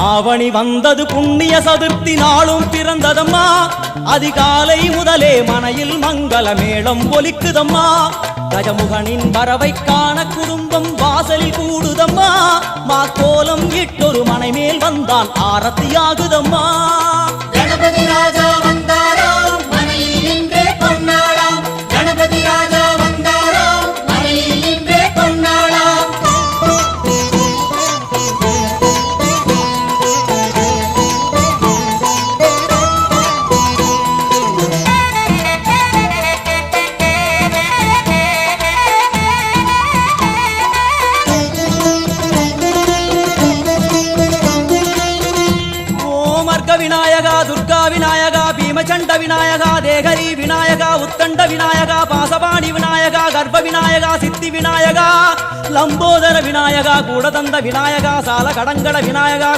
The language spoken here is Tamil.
ஆவணி வந்தது புண்ணிய சதுர்த்தி நாளும் பிறந்ததம்மா அதிகாலை முதலே மனையில் மங்கள மேளம் ஒலிக்குதம்மா கஜமுகனின் வரவை காண குடும்பம் வாசலில் கூடுதம்மா மா கோலம் இட்டொரு மனை மேல் வந்தான் ஆரத்தியாகுதம்மா கணபதி ராஜா வந்தாராம் மனையில் இன்றே பொன்னாளாம் கணபதி ராஜா வந்தாராம் மனையில் இன்றே பொன்னாளாம் விநாயகா துர்கா விநாயகா பீமச்சண்ட விநாயகா தேகரி விநாயகா உத்தண்ட விநாயகா பாசபாணி விநாயகா கர்ப்ப விநாயகா சித்தி விநாயகா லம்போதர விநாயகா கூடதந்த விநாயகா சால கடங்கட விநாயகா